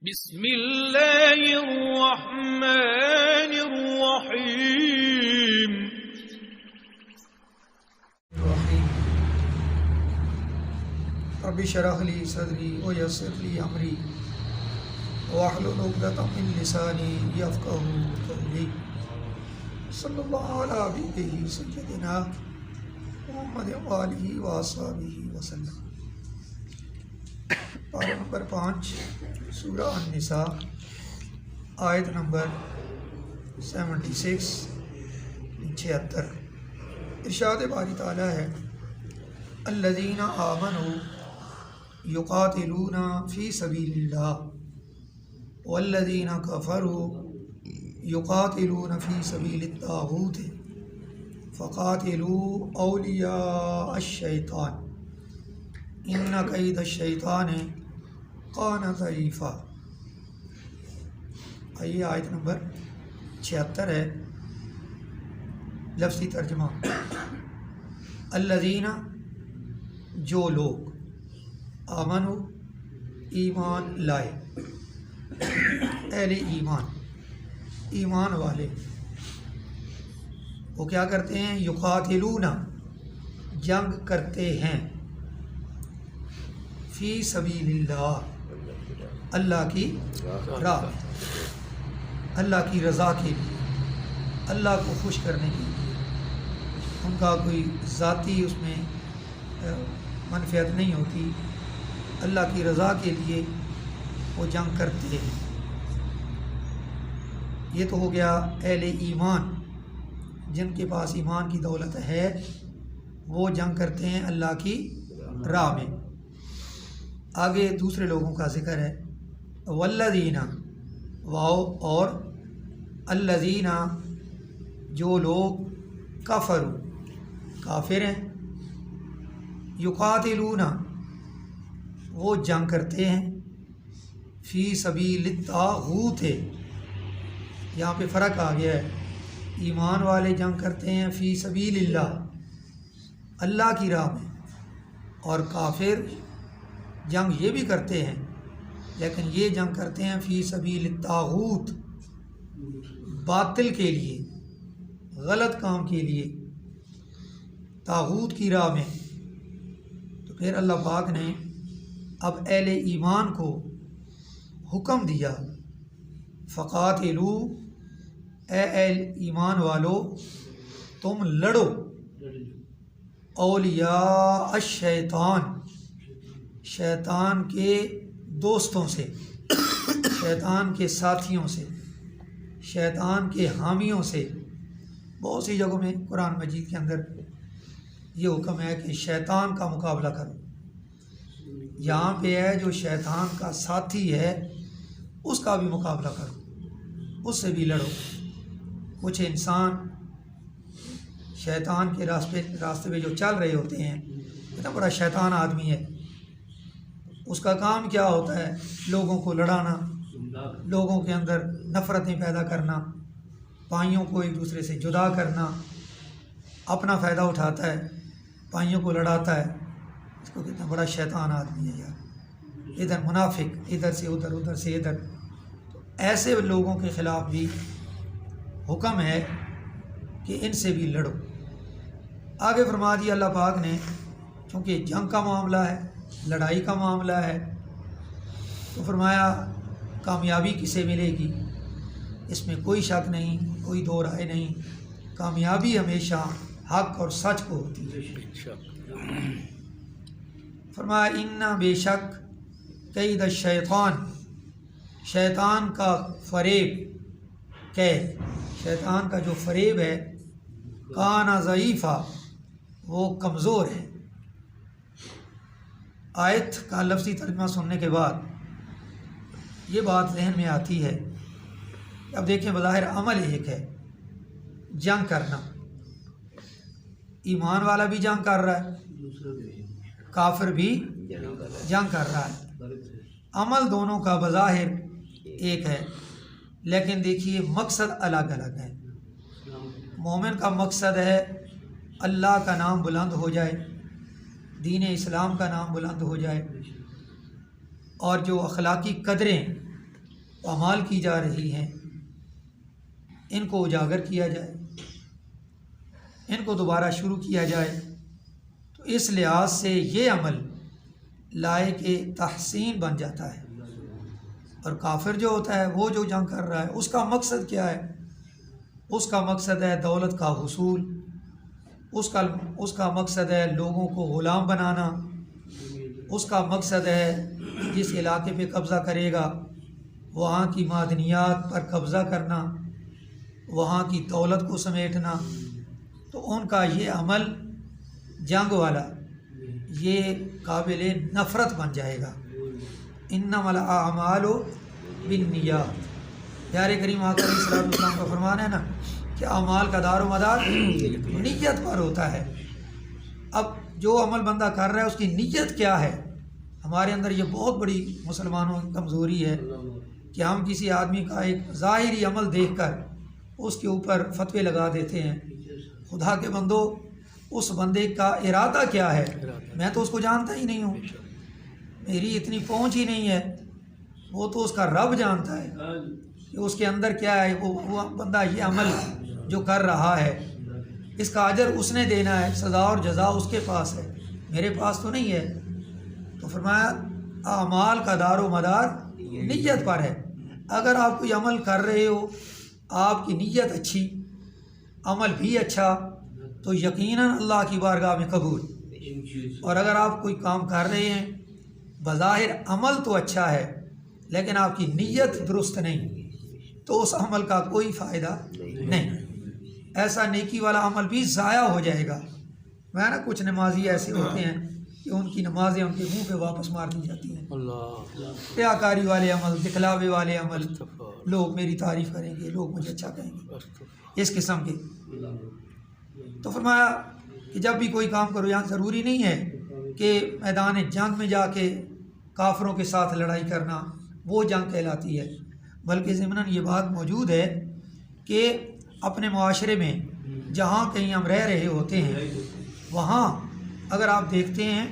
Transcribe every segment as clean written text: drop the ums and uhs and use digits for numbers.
بسم اللہ الرحمن الرحیم رب اشرح لي صدری ویسر لي امری واحلل عقدۃ من لسانی یفقهوا قولی صلی اللہ علی حبیبہ سیدنا محمد وآلہ واصحابہ وسلم۔ پارہ نمبر 5 سورہ النساء آیت نمبر 76 ارشاد باری تعالیٰ ہے الذین آمنوا یقاتلون فی سبیل اللہ والذین کفروا یقاتلون فی سبیل الطاغوت فقاتلوا اولیاء الشیطان ان کید الشیطان کان ضعیفا۔ آئیے آیت نمبر 76 ہے، لفظی ترجمہ الذین جو لوگ آمنو ایمان لائے، اہل ایمان والے وہ کیا کرتے ہیں؟ یقاتلون جنگ کرتے ہیں، فی سبیل اللہ اللہ کی راہ میں، اللہ کی رضا کے لیے، اللہ کو خوش کرنے کے لیے، ان کا کوئی ذاتی اس میں منفعت نہیں ہوتی، اللہ کی رضا کے لیے وہ جنگ کرتے ہیں۔ یہ تو ہو گیا اہل ایمان، جن کے پاس ایمان کی دولت ہے وہ جنگ کرتے ہیں اللہ کی راہ میں۔ آگے دوسرے لوگوں کا ذکر ہے، والذین واو اور الذین جو لوگ کفروا کافر ہیں، یقاتلون وہ جنگ کرتے ہیں، فی سبیل الطاغوت یہاں پہ فرق آ گیا ہے، ایمان والے جنگ کرتے ہیں فی سبیل اللہ اللہ کی راہ میں، اور کافر جنگ یہ بھی کرتے ہیں لیکن یہ جنگ کرتے ہیں فی سبیل الطاغوت باطل کے لیے، غلط کام کے لیے، طاغوت کی راہ میں۔ تو پھر اللہ پاک نے اب اہل ایمان کو حکم دیا، فقاتلوا اے اہل ایمان والو تم لڑو، اولیاء الشیطان شیطان کے دوستوں سے، شیطان کے ساتھیوں سے، شیطان کے حامیوں سے۔ بہت سی جگہوں میں قرآن مجید کے اندر یہ حکم ہے کہ شیطان کا مقابلہ کرو۔ یہاں پہ ہے جو شیطان کا ساتھی ہے اس کا بھی مقابلہ کرو، اس سے بھی لڑو۔ کچھ انسان شیطان کے راستے پہ جو چل رہے ہوتے ہیں، اتنا بڑا شیطان آدمی ہے، اس کا کام کیا ہوتا ہے؟ لوگوں کو لڑانا، لوگوں کے اندر نفرتیں پیدا کرنا، بھائیوں کو ایک دوسرے سے جدا کرنا، اپنا فائدہ اٹھاتا ہے، بھائیوں کو لڑاتا ہے۔ اس کو کتنا بڑا شیطان آدمی ہے یار، ادھر منافق، ادھر سے ادھر، ادھر سے ادھر۔ تو ایسے لوگوں کے خلاف بھی حکم ہے کہ ان سے بھی لڑو۔ آگے فرما دیا اللہ پاک نے، چونکہ جنگ کا معاملہ ہے، لڑائی کا معاملہ ہے، تو فرمایا کامیابی کسے ملے گی؟ اس میں کوئی شک نہیں، کوئی دو رائے نہیں، کامیابی ہمیشہ حق اور سچ کو ہوتی ہے۔ فرمایا ان بے شک کید الشیطان شیطان کا فریب، قید شیطان کا جو فریب ہے، کان ضعیفا وہ کمزور ہے۔ آیت کا لفظی ترجمہ سننے کے بعد یہ بات ذہن میں آتی ہے، اب دیکھیں بظاہر عمل ایک ہے جنگ کرنا، ایمان والا بھی جنگ کر رہا ہے، کافر بھی جنگ کر رہا ہے، عمل دونوں کا بظاہر ایک ہے لیکن دیکھیے مقصد الگ الگ ہے۔ مومن کا مقصد ہے اللہ کا نام بلند ہو جائے، دین اسلام کا نام بلند ہو جائے، اور جو اخلاقی قدریں اعمال کی جا رہی ہیں ان کو اجاگر کیا جائے، ان کو دوبارہ شروع کیا جائے، تو اس لحاظ سے یہ عمل لائق تحسین بن جاتا ہے۔ اور کافر جو ہوتا ہے، وہ جو جنگ کر رہا ہے، اس کا مقصد کیا ہے؟ اس کا مقصد ہے دولت کا حصول، اس کا مقصد ہے لوگوں کو غلام بنانا، اس کا مقصد ہے جس علاقے پہ قبضہ کرے گا وہاں کی معدنیات پر قبضہ کرنا، وہاں کی دولت کو سمیٹنا۔ تو ان کا یہ عمل جنگ والا یہ قابل نفرت بن جائے گا۔ انما الاعمال بالنیات، پیارے کریم آقا علیہ الصلوۃ والسلام کا فرمان ہے نا کہ اعمال کا دار و مدار نیت پر ہوتا ہے۔ اب جو عمل بندہ کر رہا ہے اس کی نیت کیا ہے؟ ہمارے اندر یہ بہت بڑی مسلمانوں کی کمزوری ہے کہ ہم کسی آدمی کا ایک ظاہری عمل دیکھ کر اس کے اوپر فتوے لگا دیتے ہیں۔ خدا کے بندو، اس بندے کا ارادہ کیا ہے؟ میں تو اس کو جانتا ہی نہیں ہوں، میری اتنی پہنچ ہی نہیں ہے، وہ تو اس کا رب جانتا ہے کہ اس کے اندر کیا ہے۔ وہ بندہ یہ عمل جو کر رہا ہے اس کا اجر اس نے دینا ہے، سزا اور جزا اس کے پاس ہے، میرے پاس تو نہیں ہے۔ تو فرمایا اعمال کا دار و مدار نیت پر ہے۔ اگر آپ کوئی عمل کر رہے ہو، آپ کی نیت اچھی، عمل بھی اچھا، تو یقیناً اللہ کی بارگاہ میں قبول۔ اور اگر آپ کوئی کام کر رہے ہیں، بظاہر عمل تو اچھا ہے لیکن آپ کی نیت درست نہیں، تو اس عمل کا کوئی فائدہ نہیں، ایسا نیکی والا عمل بھی ضائع ہو جائے گا۔ میں نا کچھ نمازی ایسے ہوتے ہیں کہ ان کی نمازیں ان کے منہ پہ واپس مار دی جاتی ہیں، ریاکاری والے عمل، دکھلاوے والے عمل، لوگ میری تعریف کریں گے، لوگ مجھے اچھا کہیں گے، اس قسم کے۔ تو فرمایا کہ جب بھی کوئی کام کرو، یہاں ضروری نہیں ہے کہ میدان جنگ میں جا کے کافروں کے ساتھ لڑائی کرنا وہ جنگ کہلاتی ہے، بلکہ ضمناً یہ بات موجود ہے کہ اپنے معاشرے میں جہاں کہیں ہم رہ رہے ہوتے ہیں وہاں اگر آپ دیکھتے ہیں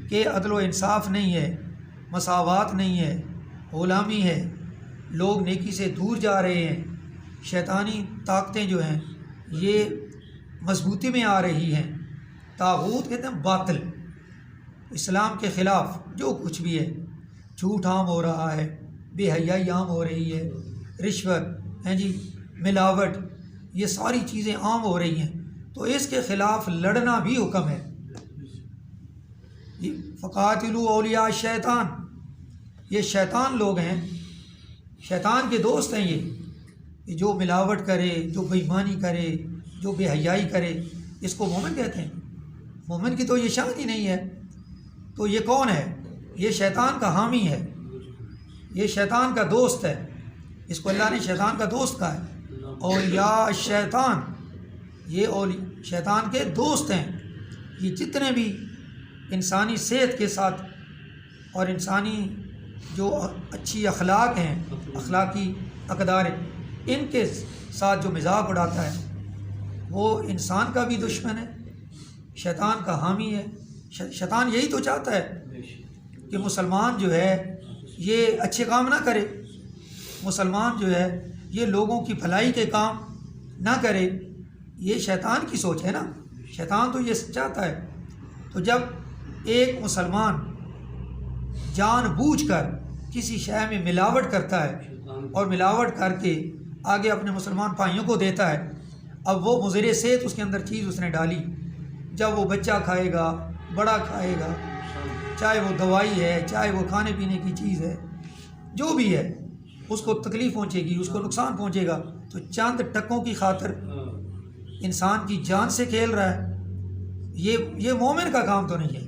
کہ عدل و انصاف نہیں ہے، مساوات نہیں ہے، غلامی ہے، لوگ نیکی سے دور جا رہے ہیں، شیطانی طاقتیں جو ہیں یہ مضبوطی میں آ رہی ہیں، طاغوت کہتے ہیں باطل، اسلام کے خلاف جو کچھ بھی ہے، جھوٹ عام ہو رہا ہے، بے حیائی عام ہو رہی ہے، رشوت ہیں جی، ملاوٹ، یہ ساری چیزیں عام ہو رہی ہیں، تو اس کے خلاف لڑنا بھی حکم ہے۔ فقاتلوا اولیاء الشیطان، یہ شیطان لوگ ہیں، شیطان کے دوست ہیں یہ جو ملاوٹ کرے، جو بے ایمانی کرے، جو بے حیائی کرے، اس کو مومن کہتے ہیں۔ مومن کی تو یہ شان ہی نہیں ہے، تو یہ کون ہے؟ یہ شیطان کا حامی ہے، یہ شیطان کا دوست ہے، اس کو اللہ نے شیطان کا دوست کہا ہے۔ اولیاء الشیطان، یہ شیطان کے دوست ہیں۔ یہ جتنے بھی انسانی صحت کے ساتھ اور انسانی جو اچھی اخلاق ہیں، اخلاقی اقدار، ان کے ساتھ جو مذاق اڑاتا ہے وہ انسان کا بھی دشمن ہے، شیطان کا حامی ہے۔ شیطان یہی تو چاہتا ہے کہ مسلمان جو ہے یہ اچھے کام نہ کرے، مسلمان جو ہے یہ لوگوں کی بھلائی کے کام نہ کرے، یہ شیطان کی سوچ ہے نا، شیطان تو یہ چاہتا ہے۔ تو جب ایک مسلمان جان بوجھ کر کسی شے میں ملاوٹ کرتا ہے اور ملاوٹ کر کے آگے اپنے مسلمان بھائیوں کو دیتا ہے، اب وہ مضر صحت اس کے اندر چیز اس نے ڈالی، جب وہ بچہ کھائے گا، بڑا کھائے گا، چاہے وہ دوائی ہے، چاہے وہ کھانے پینے کی چیز ہے، جو بھی ہے، اس کو تکلیف پہنچے گی، اس کو نقصان پہنچے گا۔ تو چند ٹکوں کی خاطر انسان کی جان سے کھیل رہا ہے، یہ مومن کا کام تو نہیں ہے،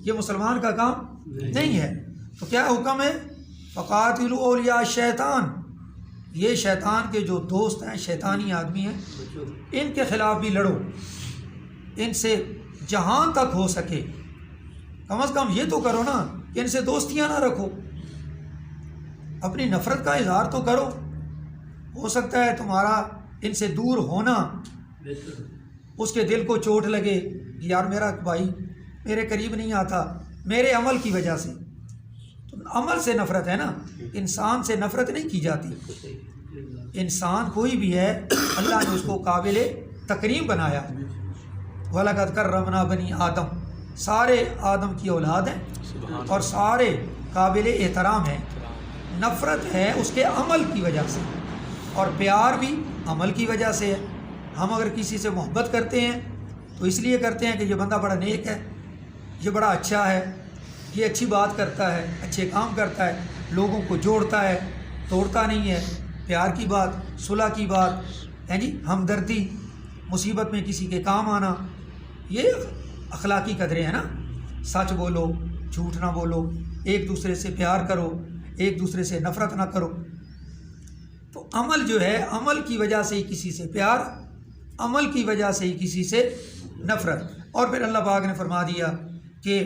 یہ مسلمان کا کام نہیں ہے۔ تو کیا حکم ہے؟ فقاتلوا اولیاء الشیطان، یہ شیطان کے جو دوست ہیں، شیطانی آدمی ہیں، ان کے خلاف بھی لڑو، ان سے جہاں تک ہو سکے کم از کم یہ تو کرو نا کہ ان سے دوستیاں نہ رکھو، اپنی نفرت کا اظہار تو کرو۔ ہو سکتا ہے تمہارا ان سے دور ہونا اس کے دل کو چوٹ لگے، یار میرا بھائی میرے قریب نہیں آتا میرے عمل کی وجہ سے، تو عمل سے نفرت ہے نا، انسان سے نفرت نہیں کی جاتی. انسان کوئی بھی ہے اللہ نے اس کو قابل تکریم بنایا. وَلَقَدْ كَرَّمْنَا بَنِي آدم، سارے آدم کی اولاد ہیں اور سارے قابل احترام ہیں. نفرت ہے اس کے عمل کی وجہ سے اور پیار بھی عمل کی وجہ سے ہے. ہم اگر کسی سے محبت کرتے ہیں تو اس لیے کرتے ہیں کہ یہ بندہ بڑا نیک ہے، یہ بڑا اچھا ہے، یہ اچھی بات کرتا ہے، اچھے کام کرتا ہے، لوگوں کو جوڑتا ہے، توڑتا نہیں ہے. پیار کی بات، صلح کی بات ہے جی، ہمدردی، مصیبت میں کسی کے کام آنا، یہ اخلاقی قدریں ہیں نا. سچ بولو، جھوٹ نہ بولو، ایک دوسرے سے پیار کرو، ایک دوسرے سے نفرت نہ کرو. تو عمل جو ہے، عمل کی وجہ سے ہی کسی سے پیار، عمل کی وجہ سے ہی کسی سے نفرت. اور پھر اللہ پاک نے فرما دیا کہ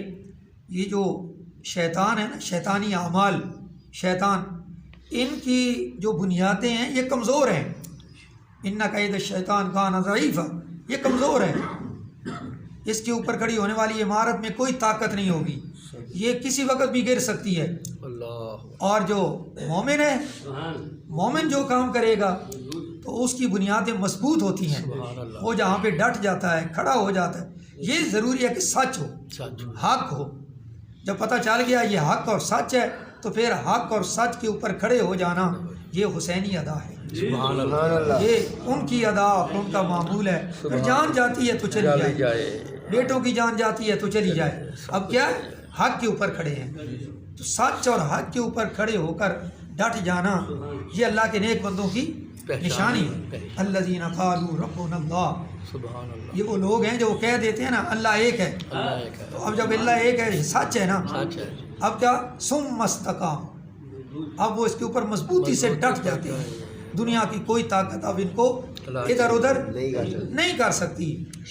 یہ جو شیطان ہے نا، شیطانی اعمال، شیطان، ان کی جو بنیادیں ہیں یہ کمزور ہیں. ان کید الشیطان کان ضعیفا، یہ کمزور ہے. اس کے اوپر کھڑی ہونے والی عمارت میں کوئی طاقت نہیں ہوگی، یہ کسی وقت بھی گر سکتی ہے. اور جو مومن ہے، مومن جو کام کرے گا تو اس کی بنیادیں مضبوط ہوتی ہیں. وہ جہاں پہ ڈٹ جاتا ہے، کھڑا ہو جاتا ہے. یہ ضروری ہے کہ سچ ہو، حق ہو. جب پتہ چل گیا یہ حق اور سچ ہے تو پھر حق اور سچ کے اوپر کھڑے ہو جانا یہ حسینی ادا ہے. یہ ان کی ادا، ان کا معمول ہے. پھر جان جاتی ہے تو چلی جائے، بیٹوں کی جان جاتی ہے تو چلی جائے. اب کیا ہے؟ حق کے اوپر کھڑے ہیں. تو سچ اور حق کے اوپر کھڑے ہو کر ڈٹ جانا یہ اللہ کے نیک بندوں کی نشانی ہے. الذین قالوا ربنا اللہ، یہ وہ لوگ ہیں جو وہ کہہ دیتے ہیں نا اللہ ایک ہے. تو اب جب اللہ ایک ہے، سچ ہے نا، اب کیا ثم استقام، اب وہ اس کے اوپر مضبوطی سے ڈٹ جاتے ہیں. دنیا کی کوئی طاقت اب ان کو ادھر ادھر نہیں کر سکتی.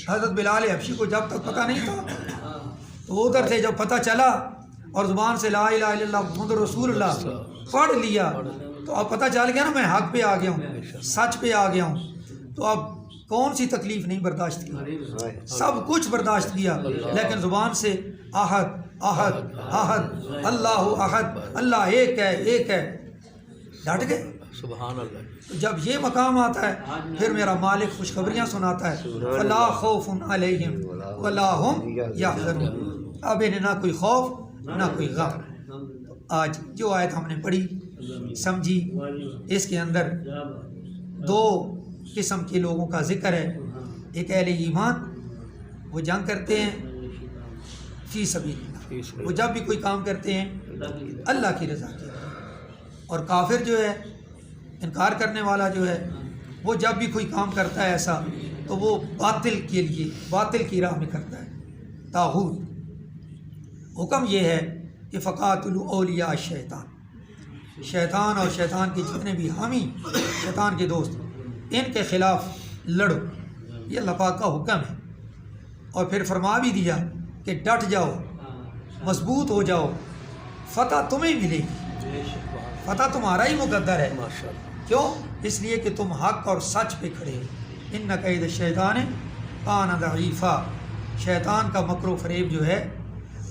حضرت بلال حبشی کو جب تک پتہ نہیں تھا تو ادھر سے جب پتہ چلا اور زبان سے لا الہ الا اللہ محمد رسول اللہ پڑھ لیا تو اب پتہ چل گیا نا میں حق پہ آ گیا ہوں، سچ پہ آ گیا ہوں. تو اب کون سی تکلیف نہیں برداشت کی، سب کچھ برداشت کیا، لیکن زبان سے احد احد احد اللہ احد، اللہ ایک ہے ایک ہے، ڈٹ گئے. سبحان اللہ. جب یہ مقام آتا ہے پھر میرا مالک خوشخبریاں سناتا ہے، فلا خوف علیہم ولا هم یحزنون. اب انہیں نہ کوئی خوف نہ کوئی غم. آج جو آیت ہم نے پڑھی سمجھی، اس کے اندر دو قسم کے لوگوں کا ذکر ہے. ایک اہل ایمان، وہ جنگ کرتے ہیں فی سبیل اللہ، وہ جب بھی کوئی کام کرتے ہیں اللہ کی رضا کے. اور کافر جو ہے، انکار کرنے والا جو ہے، وہ جب بھی کوئی کام کرتا ہے ایسا تو وہ باطل کے لیے، باطل کی راہ میں کرتا ہے، طاغوت. حکم یہ ہے کہ فقاتلوا اولیاء الشیطان، شیطان اور شیطان کے جتنے بھی حامی، شیطان کے دوست، ان کے خلاف لڑو. یہ اللہ پاک کا حکم ہے. اور پھر فرما بھی دیا کہ ڈٹ جاؤ، مضبوط ہو جاؤ، فتح تمہیں ملے گی، فتح تمہارا ہی مقدر ہے. کیوں؟ اس لیے کہ تم حق اور سچ پہ کھڑے. ان کید الشیطان کان ضعیفا، شیطان کا مکر و فریب جو ہے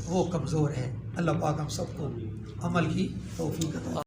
وہ کمزور ہے. اللہ پاک ہم سب کو عمل کی توفیق عطا